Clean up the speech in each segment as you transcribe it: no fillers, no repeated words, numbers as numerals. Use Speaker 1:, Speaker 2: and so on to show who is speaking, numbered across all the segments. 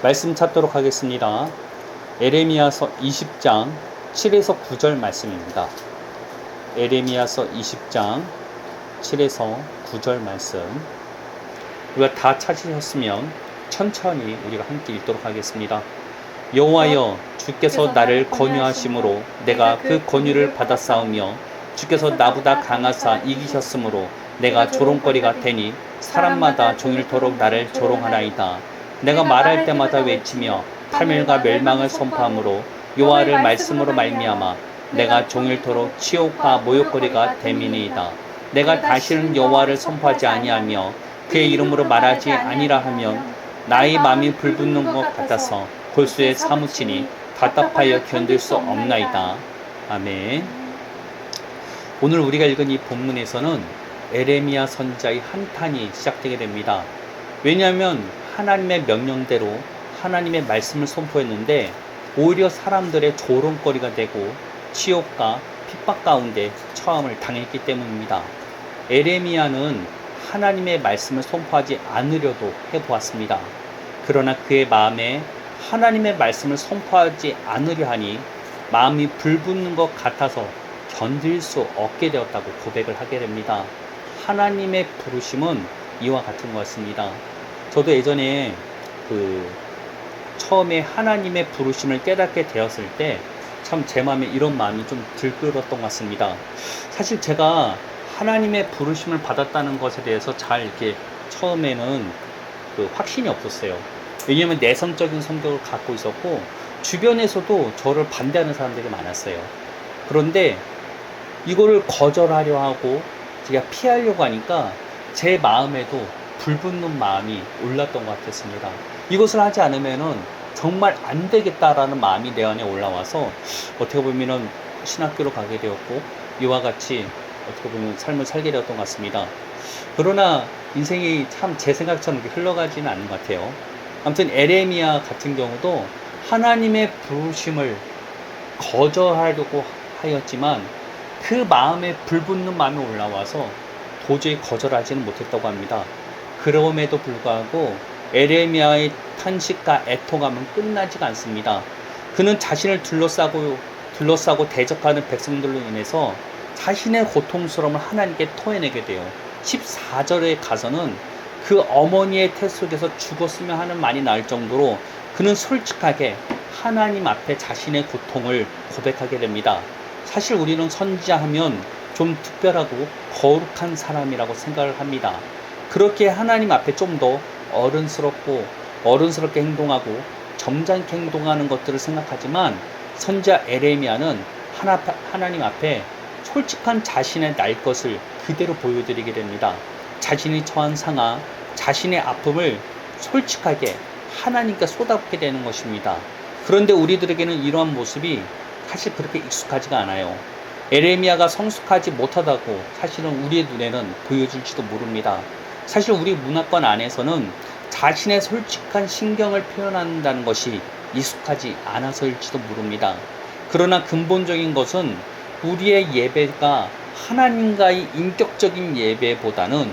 Speaker 1: 말씀 찾도록 하겠습니다. 에레미야서 20장 7에서 9절 말씀입니다. 에레미야서 20장 7에서 9절 말씀. 우리가 다 찾으셨으면 천천히 우리가 함께 읽도록 하겠습니다. 여호와여, 주께서 나를 권유하심으로 내가 그 권유를 받았사오며 주께서 나보다 강하사 이기셨으므로 내가 조롱거리가 되니 사람마다 종일토록 나를 조롱하나이다. 내가 말할 때마다 외치며 파멸과 멸망을 선포함으로 여호와를 말씀으로 말미암아 내가 종일토록 치욕과 모욕거리가 됨이니이다. 내가 다시는 여호와를 선포하지 아니하며 그의 이름으로 말하지 아니라 하면 나의 마음이 불붙는 것 같아서 골수에 사무치니 답답하여 견딜 수 없나이다. 아멘. 오늘 우리가 읽은 이 본문에서는 에레미야 선지자의 한탄이 시작되게 됩니다. 왜냐하면 하나님의 명령대로 하나님의 말씀을 선포했는데 오히려 사람들의 조롱거리가 되고 치욕과 핍박 가운데 처함을 당했기 때문입니다. 에레미야는 하나님의 말씀을 선포하지 않으려도 해보았습니다. 그러나 그의 마음에 하나님의 말씀을 선포하지 않으려 하니 마음이 불붙는 것 같아서 견딜 수 없게 되었다고 고백을 하게 됩니다. 하나님의 부르심은 이와 같은 것 같습니다. 저도 예전에 처음에 하나님의 부르심을 깨닫게 되었을 때 참 제 마음에 이런 마음이 좀 들끓었던 것 같습니다. 사실 제가 하나님의 부르심을 받았다는 것에 대해서 잘 이렇게 처음에는 확신이 없었어요. 왜냐하면 내성적인 성격을 갖고 있었고 주변에서도 저를 반대하는 사람들이 많았어요. 그런데 이거를 거절하려 하고 제가 피하려고 하니까 제 마음에도 불붙는 마음이 올랐던 것 같았습니다. 이것을 하지 않으면은 정말 안 되겠다라는 마음이 내 안에 올라와서 어떻게 보면은 신학교로 가게 되었고 이와 같이 어떻게 보면 삶을 살게 되었던 것 같습니다. 그러나 인생이 참 제 생각처럼 이렇게 흘러가지는 않는 것 같아요. 아무튼 에레미야 같은 경우도 하나님의 부르심을 거절하려고 하였지만 그 마음에 불붙는 마음이 올라와서 도저히 거절하지는 못했다고 합니다. 그럼에도 불구하고 에레미야의 탄식과 애통함은 끝나지가 않습니다. 그는 자신을 둘러싸고 대적하는 백성들로 인해서 자신의 고통스러움을 하나님께 토해내게 돼요. 14절에 가서는 그 어머니의 태 속에서 죽었으면 하는 말이 나올 정도로 그는 솔직하게 하나님 앞에 자신의 고통을 고백하게 됩니다. 사실 우리는 선지자 하면 좀 특별하고 거룩한 사람이라고 생각을 합니다. 그렇게 하나님 앞에 좀 더 어른스럽게 행동하고 점잖게 행동하는 것들을 생각하지만 선지자 에레미야는 하나님 앞에 솔직한 자신의 날 것을 그대로 보여드리게 됩니다. 자신이 처한 상하, 자신의 아픔을 솔직하게 하나님께 쏟아붓게 되는 것입니다. 그런데 우리들에게는 이러한 모습이 사실 그렇게 익숙하지가 않아요. 에레미야가 성숙하지 못하다고 사실은 우리의 눈에는 보여질지도 모릅니다. 사실 우리 문화권 안에서는 자신의 솔직한 신경을 표현한다는 것이 익숙하지 않아서일지도 모릅니다. 그러나 근본적인 것은 우리의 예배가 하나님과의 인격적인 예배보다는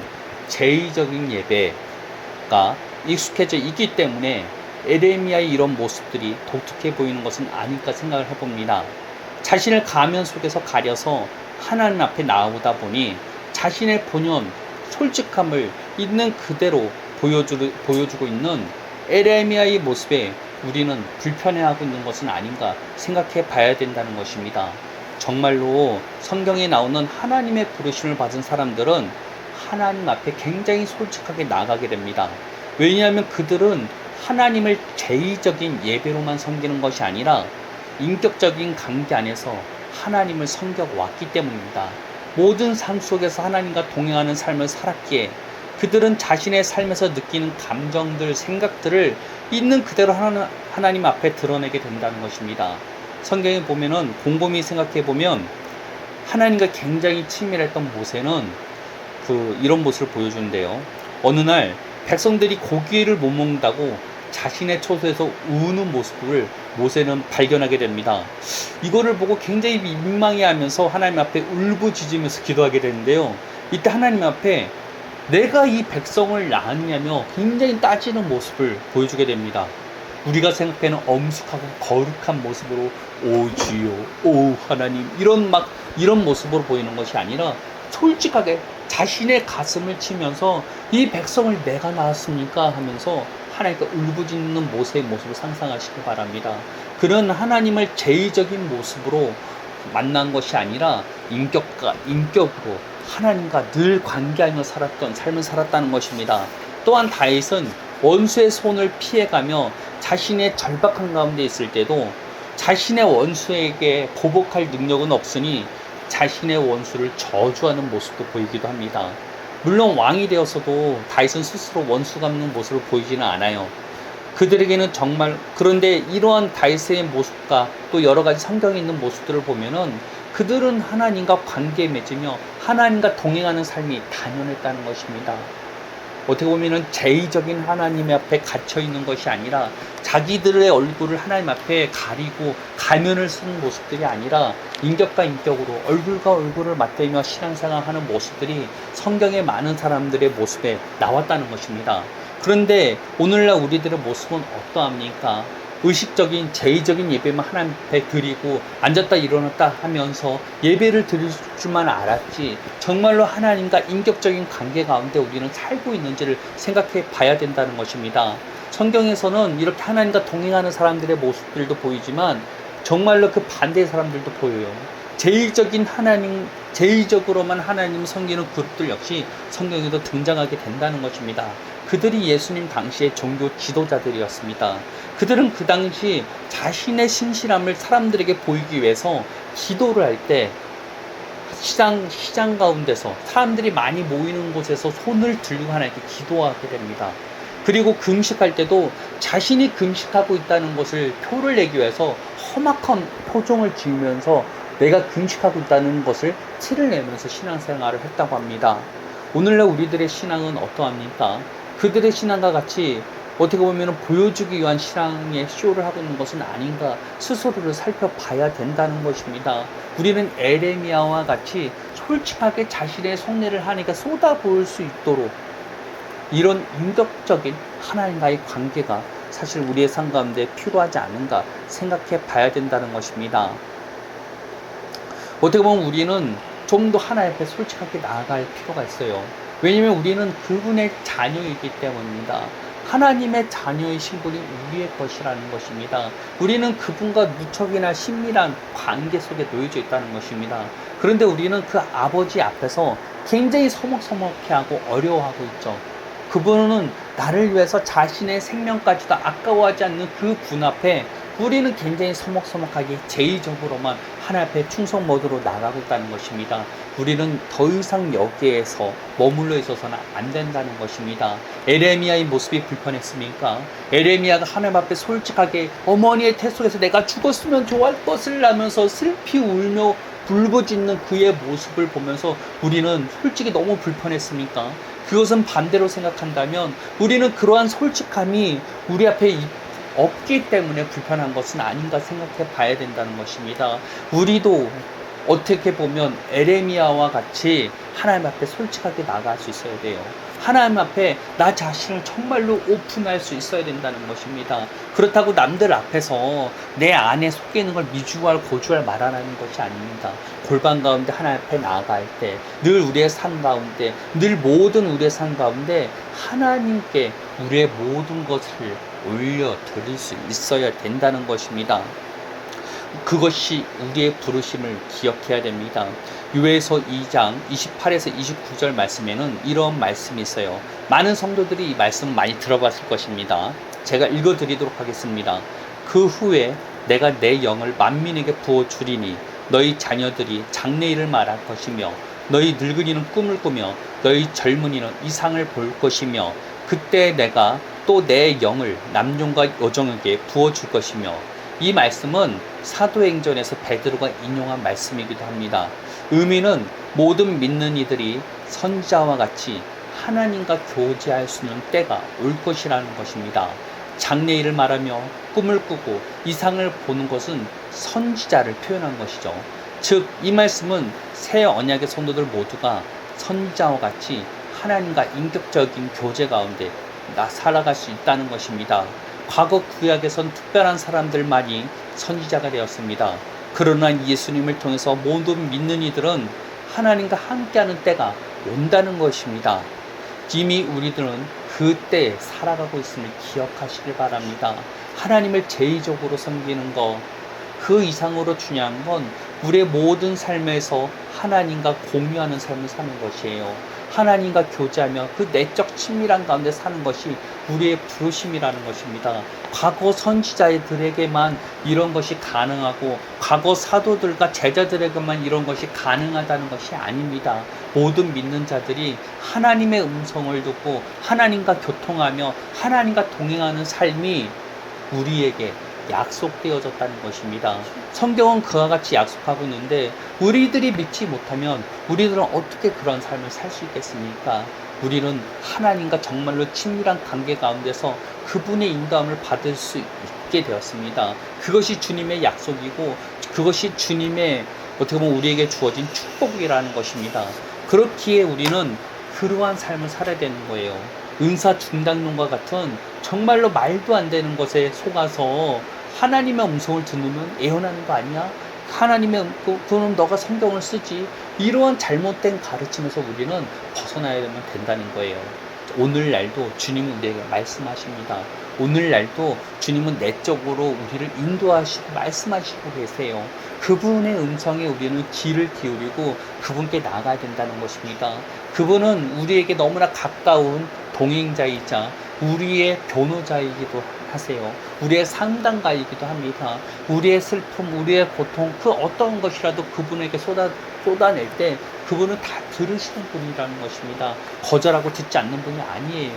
Speaker 1: 제의적인 예배가 익숙해져 있기 때문에 에레미야의 이런 모습들이 독특해 보이는 것은 아닐까 생각을 해봅니다. 자신을 가면 속에서 가려서 하나님 앞에 나오다 보니 자신의 본연 솔직함을 있는 그대로 보여주고 있는 에레미야의 모습에 우리는 불편해하고 있는 것은 아닌가 생각해 봐야 된다는 것입니다. 정말로 성경에 나오는 하나님의 부르심을 받은 사람들은 하나님 앞에 굉장히 솔직하게 나가게 됩니다. 왜냐하면 그들은 하나님을 제의적인 예배로만 섬기는 것이 아니라 인격적인 관계 안에서 하나님을 섬겨왔기 때문입니다. 모든 삶 속에서 하나님과 동행하는 삶을 살았기에 그들은 자신의 삶에서 느끼는 감정들, 생각들을 있는 그대로 하나님 앞에 드러내게 된다는 것입니다. 성경에 보면은 곰곰이 생각해 보면 하나님과 굉장히 친밀했던 모세는 이런 모습을 보여주는데요. 어느 날 백성들이 고기를 못 먹는다고 자신의 처소에서 우는 모습을 모세는 발견하게 됩니다. 이거를 보고 굉장히 민망해하면서 하나님 앞에 울부짖으면서 기도하게 되는데요. 이때 하나님 앞에 내가 이 백성을 낳았냐며 굉장히 따지는 모습을 보여주게 됩니다. 우리가 생각하는 엄숙하고 거룩한 모습으로 오 주여, 오 하나님 이런 모습으로 보이는 것이 아니라 솔직하게 자신의 가슴을 치면서 이 백성을 내가 낳았습니까 하면서 하나님과 울부짖는 모세의 모습을 상상하시기 바랍니다. 그런 하나님을 제의적인 모습으로 만난 것이 아니라 인격으로 하나님과 늘 관계하며 살았던 삶을 살았다는 것입니다. 또한 다윗은 원수의 손을 피해가며 자신의 절박한 가운데 있을 때도 자신의 원수에게 보복할 능력은 없으니 자신의 원수를 저주하는 모습도 보이기도 합니다. 물론 왕이 되어서도 다윗은 스스로 원수 갚는 모습을 보이지는 않아요. 그들에게는 정말 그런데 이러한 다윗의 모습과 또 여러 가지 성경에 있는 모습들을 보면은 그들은 하나님과 관계 맺으며 하나님과 동행하는 삶이 단연했다는 것입니다. 어떻게 보면은 제의적인 하나님 앞에 갇혀 있는 것이 아니라 자기들의 얼굴을 하나님 앞에 가리고 가면을 쓰는 모습들이 아니라 인격과 인격으로 얼굴과 얼굴을 맞대며 신앙생활하는 모습들이 성경의 많은 사람들의 모습에 나왔다는 것입니다. 그런데 오늘날 우리들의 모습은 어떠합니까? 의식적인 제의적인 예배만 하나님 앞에 드리고 앉았다 일어났다 하면서 예배를 드릴 줄만 알았지 정말로 하나님과 인격적인 관계 가운데 우리는 살고 있는지를 생각해 봐야 된다는 것입니다. 성경에서는 이렇게 하나님과 동행하는 사람들의 모습들도 보이지만 정말로 그 반대의 사람들도 보여요. 제의적으로만 하나님을 섬기는 그룹들 역시 성경에도 등장하게 된다는 것입니다. 그들이 예수님 당시의 종교 지도자들이었습니다. 그들은 그 당시 자신의 신실함을 사람들에게 보이기 위해서 기도를 할 때 시장 가운데서 사람들이 많이 모이는 곳에서 손을 들고 하나님께 기도하게 됩니다. 그리고 금식할 때도 자신이 금식하고 있다는 것을 표를 내기 위해서 험악한 표정을 지으면서 내가 금식하고 있다는 것을 티를 내면서 신앙생활을 했다고 합니다. 오늘날 우리들의 신앙은 어떠합니까? 그들의 신앙과 같이 어떻게 보면 보여주기 위한 신앙의 쇼를 하고 있는 것은 아닌가 스스로를 살펴봐야 된다는 것입니다. 우리는 에레미야와 같이 솔직하게 자신의 속내를 하나님께 쏟아부을 수 있도록 이런 인격적인 하나님과의 관계가 사실 우리의 삶 가운데 필요하지 않은가 생각해 봐야 된다는 것입니다. 어떻게 보면 우리는 좀 더 하나님 앞에 솔직하게 나아갈 필요가 있어요. 왜냐하면 우리는 그분의 자녀이기 때문입니다. 하나님의 자녀의 신분이 우리의 것이라는 것입니다. 우리는 그분과 무척이나 친밀한 관계 속에 놓여져 있다는 것입니다. 그런데 우리는 그 아버지 앞에서 굉장히 서먹서먹해하고 어려워하고 있죠. 그분은 나를 위해서 자신의 생명까지도 아까워하지 않는 그 분 앞에 우리는 굉장히 서먹서먹하게 제의적으로만 하나님 앞에 충성 모드로 나가고 있다는 것입니다. 우리는 더 이상 여기에서 머물러 있어서는 안 된다는 것입니다. 에레미야의 모습이 불편했습니까? 에레미야가 하나님 앞에 솔직하게 어머니의 태 속에서 내가 죽었으면 좋아할 것을 라면서 슬피 울며 불부짖는 그의 모습을 보면서 우리는 솔직히 너무 불편했습니까? 그것은 반대로 생각한다면 우리는 그러한 솔직함이 우리 앞에 없기 때문에 불편한 것은 아닌가 생각해 봐야 된다는 것입니다. 우리도 어떻게 보면 에레미야와 같이 하나님 앞에 솔직하게 나갈 수 있어야 돼요. 하나님 앞에 나 자신을 정말로 오픈할 수 있어야 된다는 것입니다. 그렇다고 남들 앞에서 내 안에 속에 있는 걸 미주알 고주알 말하는 것이 아닙니다. 골방 가운데 하나님 앞에 나아갈 때 늘 우리의 삶 가운데 늘 모든 우리의 삶 가운데 하나님께 우리의 모든 것을 올려드릴 수 있어야 된다는 것입니다. 그것이 우리의 부르심을 기억해야 됩니다. 요엘서 2장 28에서 29절 말씀에는 이런 말씀이 있어요. 많은 성도들이 이 말씀 많이 들어봤을 것입니다. 제가 읽어드리도록 하겠습니다. 그 후에 내가 내 영을 만민에게 부어주리니 너희 자녀들이 장래일을 말할 것이며 너희 늙은이는 꿈을 꾸며 너희 젊은이는 이상을 볼 것이며 그때 내가 또 내 영을 남종과 여종에게 부어줄 것이며 이 말씀은 사도행전에서 베드로가 인용한 말씀이기도 합니다. 의미는 모든 믿는 이들이 선지자와 같이 하나님과 교제할 수 있는 때가 올 것이라는 것입니다. 장래일을 말하며 꿈을 꾸고 이상을 보는 것은 선지자를 표현한 것이죠. 즉, 이 말씀은 새 언약의 성도들 모두가 선지자와 같이 하나님과 인격적인 교제 가운데 살아갈 수 있다는 것입니다. 과거 구약에선 특별한 사람들만이 선지자가 되었습니다. 그러나 예수님을 통해서 모든 믿는 이들은 하나님과 함께하는 때가 온다는 것입니다. 이미 우리들은 그때에 살아가고 있음을 기억하시길 바랍니다. 하나님을 제의적으로 섬기는 것, 그 이상으로 중요한 건 우리의 모든 삶에서 하나님과 공유하는 삶을 사는 것이에요. 하나님과 교제하며 그 내적 친밀한 가운데 사는 것이 우리의 부르심이라는 것입니다. 과거 선지자들에게만 이런 것이 가능하고 과거 사도들과 제자들에게만 이런 것이 가능하다는 것이 아닙니다. 모든 믿는 자들이 하나님의 음성을 듣고 하나님과 교통하며 하나님과 동행하는 삶이 우리에게 약속되어졌다는 것입니다. 성경은 그와 같이 약속하고 있는데 우리들이 믿지 못하면 우리들은 어떻게 그런 삶을 살 수 있겠습니까? 우리는 하나님과 정말로 친밀한 관계 가운데서 그분의 인도함을 받을 수 있게 되었습니다. 그것이 주님의 약속이고 그것이 주님의 어떻게 보면 우리에게 주어진 축복이라는 것입니다. 그렇기에 우리는 그러한 삶을 살아야 되는 거예요. 은사 중단론과 같은 정말로 말도 안 되는 것에 속아서 하나님의 음성을 듣는 예언하는 거 아니야? 하나님의 그럼 너가 성경을 쓰지. 이러한 잘못된 가르침에서 우리는 벗어나야 된다는 거예요. 오늘날도 주님은 우리에게 말씀하십니다. 오늘날도 주님은 내적으로 우리를 인도하시고 말씀하시고 계세요. 그분의 음성에 우리는 귀를 기울이고 그분께 나아가야 된다는 것입니다. 그분은 우리에게 너무나 가까운 동행자이자 우리의 변호자이기도 하세요. 우리의 상담가이기도 합니다. 우리의 슬픔, 우리의 고통, 그 어떤 것이라도 그분에게 쏟아낼 때 그분은 다 들으시는 분이라는 것입니다. 거절하고 듣지 않는 분이 아니에요.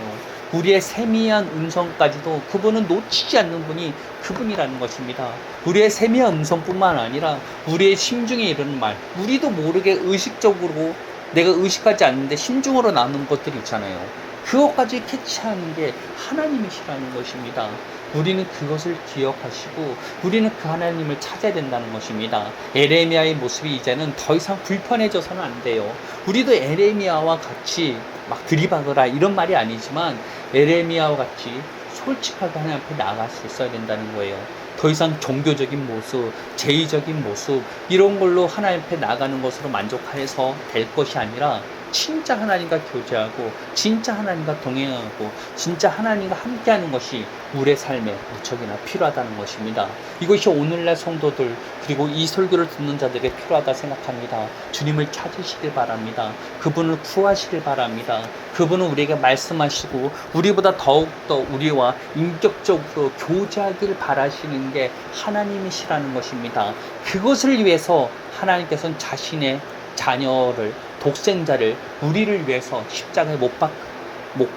Speaker 1: 우리의 세미한 음성까지도 그분은 놓치지 않는 분이 그분이라는 것입니다. 우리의 세미한 음성뿐만 아니라 우리의 심중에 이르는 말, 우리도 모르게 의식적으로 내가 의식하지 않는데 심중으로 나오는 것들이 있잖아요. 그것까지 캐치하는 게 하나님이시라는 것입니다. 우리는 그것을 기억하시고 우리는 그 하나님을 찾아야 된다는 것입니다. 에레미야의 모습이 이제는 더 이상 불편해져서는 안 돼요. 우리도 에레미야와 같이 막 들이박으라 이런 말이 아니지만 에레미야와 같이 솔직하게 하나님 앞에 나아갈 수 있어야 된다는 거예요. 더 이상 종교적인 모습, 제의적인 모습 이런 걸로 하나님 앞에 나가는 것으로 만족해서 될 것이 아니라 진짜 하나님과 교제하고 진짜 하나님과 동행하고 진짜 하나님과 함께하는 것이 우리의 삶에 무척이나 필요하다는 것입니다. 이것이 오늘날 성도들 그리고 이 설교를 듣는 자들에게 필요하다 생각합니다. 주님을 찾으시길 바랍니다. 그분을 구하시길 바랍니다. 그분은 우리에게 말씀하시고 우리보다 더욱더 우리와 인격적으로 교제하길 바라시는 게 하나님이시라는 것입니다. 그것을 위해서 하나님께서는 자신의 자녀를 독생자를 우리를 위해서 십자가에 못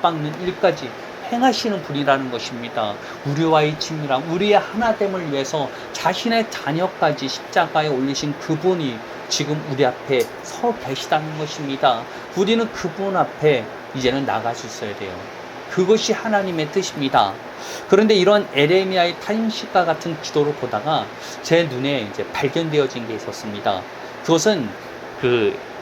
Speaker 1: 박는 일까지 행하시는 분이라는 것입니다. 우리와의 친밀함, 우리의 하나됨을 위해서 자신의 자녀까지 십자가에 올리신 그분이 지금 우리 앞에 서 계시다는 것입니다. 우리는 그분 앞에 이제는 나갈 수 있어야 돼요. 그것이 하나님의 뜻입니다. 그런데 이런 에레미야의 탄식과 같은 기도를 보다가 제 눈에 이제 발견되어진 게 있었습니다. 그것은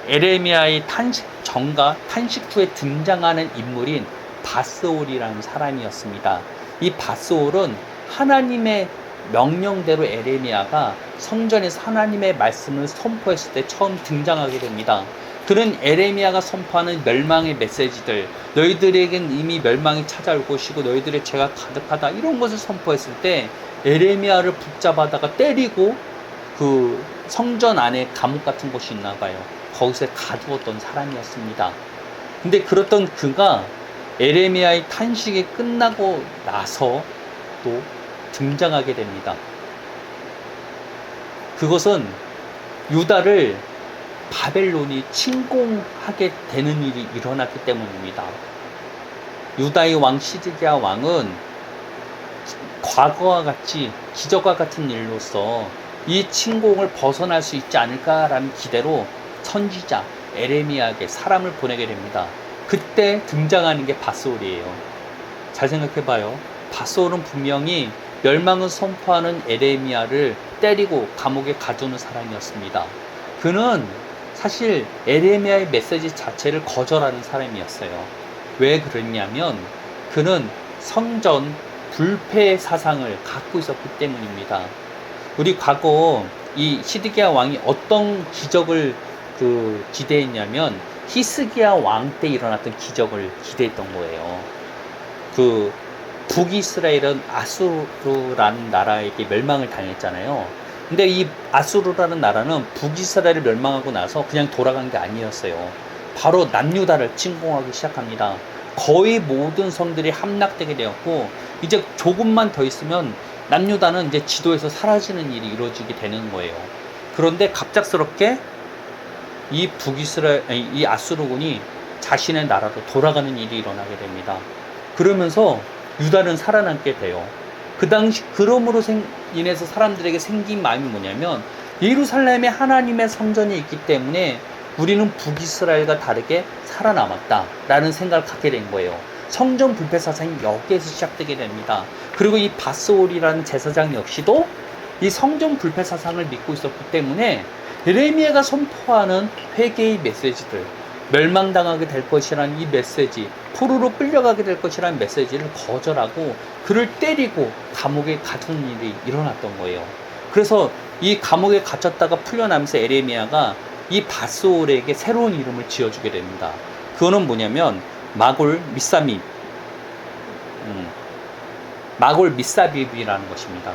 Speaker 1: 에레미야의 탄식 전과 탄식 후에 등장하는 인물인 밧스올이라는 사람이었습니다. 이 밧스올은 하나님의 명령대로 에레미야가 성전에서 하나님의 말씀을 선포했을 때 처음 등장하게 됩니다. 그는 에레미야가 선포하는 멸망의 메시지들, 너희들에겐 이미 멸망이 찾아올 것이고 너희들의 죄가 가득하다 이런 것을 선포했을 때 에레미야를 붙잡아다가 때리고 그 성전 안에 감옥 같은 곳이 있나 봐요. 거기서 가두었던 사람이었습니다. 근데 그랬던 그가 에레미야의 탄식이 끝나고 나서 또 등장하게 됩니다. 그것은 유다를 바벨론이 침공하게 되는 일이 일어났기 때문입니다. 유다의 왕 시드기야 왕은 과거와 같이 기적과 같은 일로서 이 침공을 벗어날 수 있지 않을까라는 기대로 선지자 에레미야에게 사람을 보내게 됩니다. 그때 등장하는 게 밧스올이에요. 잘 생각해봐요. 밧스올은 분명히 멸망을 선포하는 에레미야를 때리고 감옥에 가두는 사람이었습니다. 그는 사실 에레미야의 메시지 자체를 거절하는 사람이었어요. 왜 그랬냐면 그는 성전 불패 사상을 갖고 있었기 때문입니다. 우리 과거 이 시드기야 왕이 어떤 기적을 기대했냐면 히스기야 왕 때 일어났던 기적을 기대했던 거예요. 북이스라엘은 아수르라는 나라에게 멸망을 당했잖아요. 근데 이 아수르라는 나라는 북이스라엘을 멸망하고 나서 그냥 돌아간 게 아니었어요. 바로 남유다를 침공하기 시작합니다. 거의 모든 성들이 함락되게 되었고, 이제 조금만 더 있으면 남유다는 이제 지도에서 사라지는 일이 이루어지게 되는 거예요. 그런데 갑작스럽게 이 아수르군이 자신의 나라로 돌아가는 일이 일어나게 됩니다. 그러면서 유다는 살아남게 돼요. 그 당시 그럼으로 인해서 사람들에게 생긴 마음이 뭐냐면, 예루살렘에 하나님의 성전이 있기 때문에 우리는 북이스라엘과 다르게 살아남았다라는 생각을 갖게 된 거예요. 성전 불패 사상이 여기에서 시작되게 됩니다. 그리고 이 바스올이라는 제사장 역시도 이 성전 불패 사상을 믿고 있었기 때문에 예레미야가 선포하는 회개의 메시지들, 멸망당하게 될 것이라는 이 메시지, 포로로 끌려가게 될 것이라는 메시지를 거절하고 그를 때리고 감옥에 갇힌 일이 일어났던 거예요. 그래서 이 감옥에 갇혔다가 풀려나면서 예레미야가 이 바스올에게 새로운 이름을 지어주게 됩니다. 그거는 뭐냐면 마골 미사빕이라는 것입니다.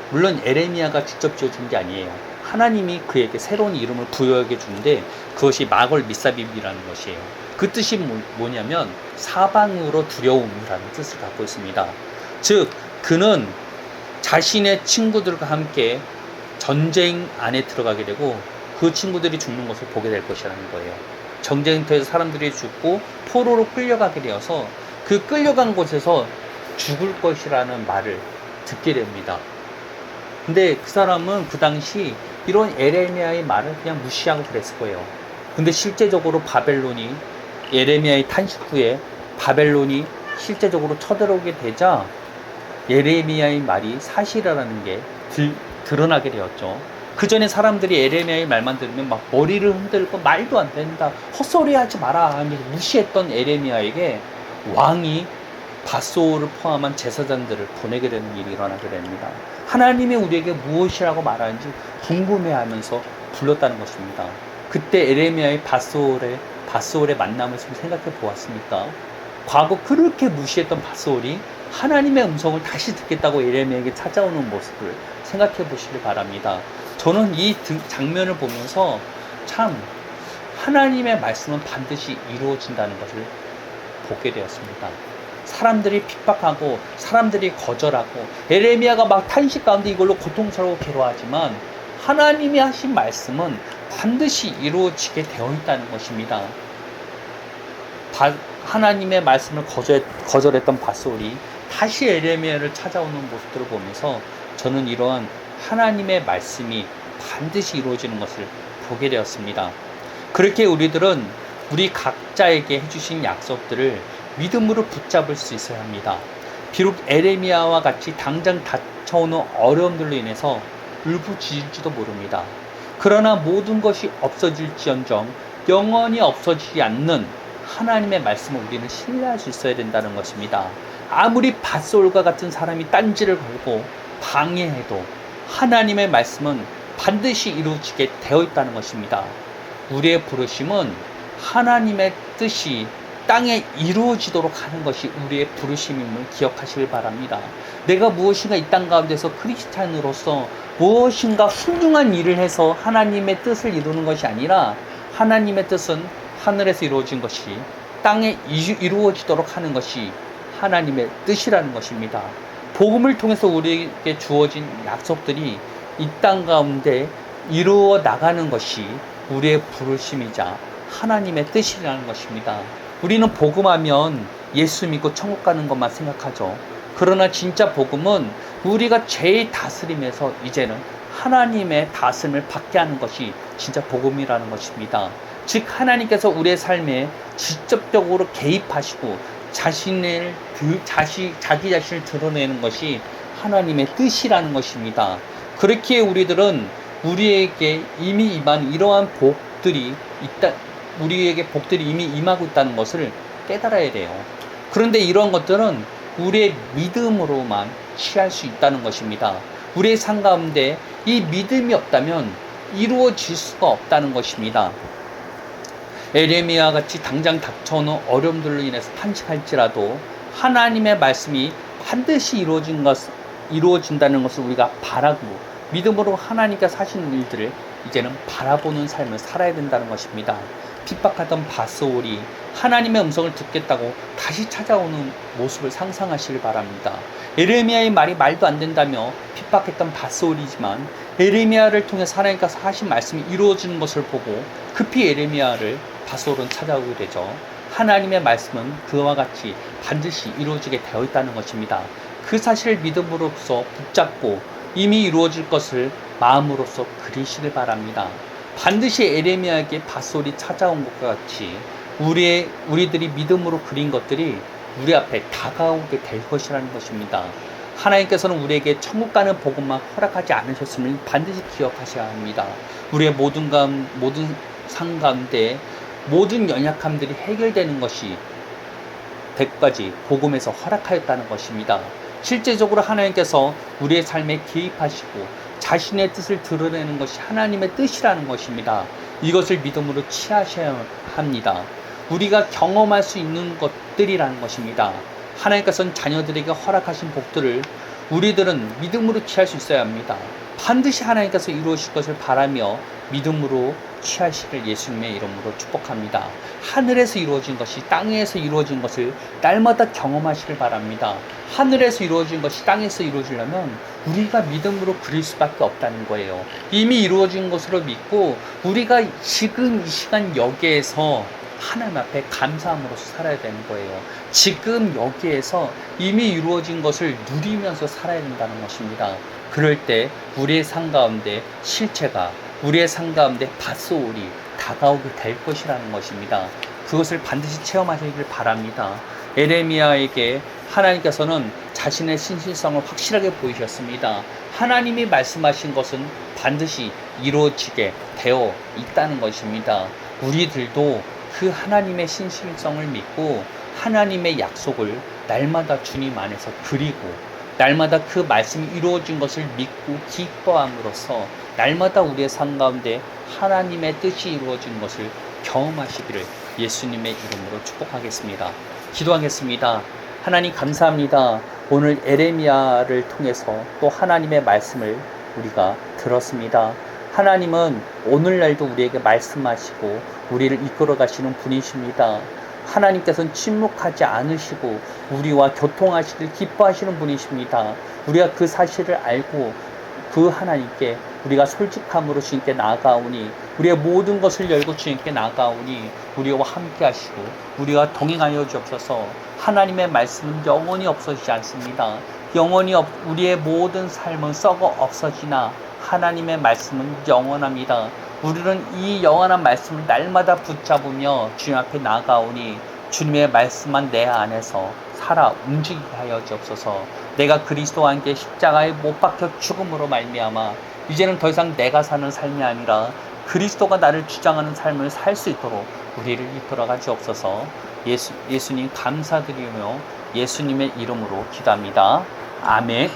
Speaker 1: 물론 예레미야가 직접 지어준 게 아니에요. 하나님이 그에게 새로운 이름을 부여하게 주는데 그것이 마골 미사빕이라는 것이에요. 그 뜻이 뭐냐면 사방으로 두려움이라는 뜻을 갖고 있습니다. 즉 그는 자신의 친구들과 함께 전쟁 안에 들어가게 되고 그 친구들이 죽는 것을 보게 될 것이라는 거예요. 전쟁터에서 사람들이 죽고 포로로 끌려가게 되어서 그 끌려간 곳에서 죽을 것이라는 말을 듣게 됩니다. 근데 그 사람은 그 당시 이런 예레미야의 말을 그냥 무시하고 그랬을 거예요. 근데 실제적으로 바벨론이 예레미야의 탄식 후에 바벨론이 실제적으로 쳐들어오게 되자 예레미야의 말이 사실이라는 게 드러나게 되었죠. 그 전에 사람들이 예레미야의 말만 들으면 막 머리를 흔들고 말도 안 된다, 헛소리 하지 마라 하면서 무시했던 예레미야에게 왕이 바스올을 포함한 제사장들을 보내게 되는 일이 일어나게 됩니다. 하나님이 우리에게 무엇이라고 말하는지 궁금해하면서 불렀다는 것입니다. 그때 예레미야의 바스올의 만남을 좀 생각해 보았습니까? 과거 그렇게 무시했던 바스올이 하나님의 음성을 다시 듣겠다고 예레미야에게 찾아오는 모습을 생각해 보시길 바랍니다. 저는 이 장면을 보면서 참 하나님의 말씀은 반드시 이루어진다는 것을 보게 되었습니다. 사람들이 핍박하고 사람들이 거절하고 예레미야가 막 탄식 가운데 이걸로 고통스러워 괴로워하지만 하나님이 하신 말씀은 반드시 이루어지게 되어 있다는 것입니다. 하나님의 말씀을 거절했던 바스올이 다시 예레미야를 찾아오는 모습들을 보면서 저는 이러한 하나님의 말씀이 반드시 이루어지는 것을 보게 되었습니다. 그렇게 우리들은 우리 각자에게 해주신 약속들을 믿음으로 붙잡을 수 있어야 합니다. 비록 예레미야와 같이 당장 닥쳐오는 어려움들로 인해서 울부짖을지도 모릅니다. 그러나 모든 것이 없어질지언정 영원히 없어지지 않는 하나님의 말씀을 우리는 신뢰할 수 있어야 된다는 것입니다. 아무리 밧솔과 같은 사람이 딴지를 걸고 방해해도 하나님의 말씀은 반드시 이루어지게 되어 있다는 것입니다. 우리의 부르심은 하나님의 뜻이 땅에 이루어지도록 하는 것이 우리의 부르심임을 기억하시길 바랍니다. 내가 무엇인가 이 땅 가운데서 크리스찬으로서 무엇인가 훌륭한 일을 해서 하나님의 뜻을 이루는 것이 아니라 하나님의 뜻은 하늘에서 이루어진 것이 땅에 이루어지도록 하는 것이 하나님의 뜻이라는 것입니다. 복음을 통해서 우리에게 주어진 약속들이 이 땅 가운데 이루어 나가는 것이 우리의 부르심이자 하나님의 뜻이라는 것입니다. 우리는 복음하면 예수 믿고 천국 가는 것만 생각하죠. 그러나 진짜 복음은 우리가 죄의 다스림에서 이제는 하나님의 다스림을 받게 하는 것이 진짜 복음이라는 것입니다. 즉 하나님께서 우리의 삶에 직접적으로 개입하시고 자기 자신을 드러내는 것이 하나님의 뜻이라는 것입니다. 그렇게 우리들은 우리에게 이미 임한 이러한 복들이 우리에게 복들이 이미 임하고 있다는 것을 깨달아야 돼요. 그런데 이러한 것들은 우리의 믿음으로만 취할 수 있다는 것입니다. 우리의 삶 가운데 이 믿음이 없다면 이루어질 수가 없다는 것입니다. 에레미야와 같이 당장 닥쳐오는 어려움들로 인해서 탄식할지라도 하나님의 말씀이 반드시 이루어진다는 것을 우리가 바라고 믿음으로 하나님께서 하시는 일들을 이제는 바라보는 삶을 살아야 된다는 것입니다. 핍박하던 바스올이 하나님의 음성을 듣겠다고 다시 찾아오는 모습을 상상하시길 바랍니다. 에레미야의 말이 말도 안 된다며 핍박했던 바스올이지만 에레미야를 통해서 하나님께서 하신 말씀이 이루어지는 것을 보고 급히 에레미야를 바스올은 찾아오게 되죠. 하나님의 말씀은 그와 같이 반드시 이루어지게 되어 있다는 것입니다. 그 사실을 믿음으로써 붙잡고 이미 이루어질 것을 마음으로써 그리시길 바랍니다. 반드시 에레미야에게 바솔이 찾아온 것과 같이 우리들이 믿음으로 그린 것들이 우리 앞에 다가오게 될 것이라는 것입니다. 하나님께서는 우리에게 천국 가는 복음만 허락하지 않으셨음을 반드시 기억하셔야 합니다. 우리의 모든 삶 가운데 모든 연약함들이 해결되는 것이 때까지 복음에서 허락하였다는 것입니다. 실제적으로 하나님께서 우리의 삶에 개입하시고 자신의 뜻을 드러내는 것이 하나님의 뜻이라는 것입니다. 이것을 믿음으로 취하셔야 합니다. 우리가 경험할 수 있는 것들이라는 것입니다. 하나님께서는 자녀들에게 허락하신 복들을 우리들은 믿음으로 취할 수 있어야 합니다. 반드시 하나님께서 이루어질 것을 바라며 믿음으로 취하시길 예수님의 이름으로 축복합니다. 하늘에서 이루어진 것이 땅에서 이루어진 것을 날마다 경험하시길 바랍니다. 하늘에서 이루어진 것이 땅에서 이루어지려면 우리가 믿음으로 그릴 수밖에 없다는 거예요. 이미 이루어진 것으로 믿고 우리가 지금 이 시간 여기에서 하나님 앞에 감사함으로써 살아야 되는 거예요. 지금 여기에서 이미 이루어진 것을 누리면서 살아야 된다는 것입니다. 그럴 때 우리의 삶 가운데 실체가 우리의 삶 가운데 바소울이 다가오게 될 것이라는 것입니다. 그것을 반드시 체험하시길 바랍니다. 에레미야에게 하나님께서는 자신의 신실성을 확실하게 보이셨습니다. 하나님이 말씀하신 것은 반드시 이루어지게 되어 있다는 것입니다. 우리들도 그 하나님의 신실성을 믿고 하나님의 약속을 날마다 주님 안에서 그리고 날마다 그 말씀이 이루어진 것을 믿고 기뻐함으로써 날마다 우리의 삶 가운데 하나님의 뜻이 이루어진 것을 경험하시기를 예수님의 이름으로 축복하겠습니다. 기도하겠습니다. 하나님 감사합니다. 오늘 에레미야를 통해서 또 하나님의 말씀을 우리가 들었습니다. 하나님은 오늘날도 우리에게 말씀하시고 우리를 이끌어 가시는 분이십니다. 하나님께서는 침묵하지 않으시고 우리와 교통하시길 기뻐하시는 분이십니다. 우리가 그 사실을 알고 그 하나님께 우리가 솔직함으로 주님께 나아가오니 우리의 모든 것을 열고 주님께 나아가오니 우리와 함께 하시고 우리가 동행하여 주옵소서. 하나님의 말씀은 영원히 없어지지 않습니다. 우리의 모든 삶은 썩어 없어지나 하나님의 말씀은 영원합니다. 우리는 이 영원한 말씀을 날마다 붙잡으며 주님 앞에 나아가오니 주님의 말씀만 내 안에서 살아 움직이게 하여 주옵소서. 내가 그리스도와 함께 십자가에 못 박혀 죽음으로 말미암아 이제는 더 이상 내가 사는 삶이 아니라 그리스도가 나를 주장하는 삶을 살 수 있도록 우리를 이끌어가 주옵소서. 예수님 감사드리며 예수님의 이름으로 기도합니다. 아멘.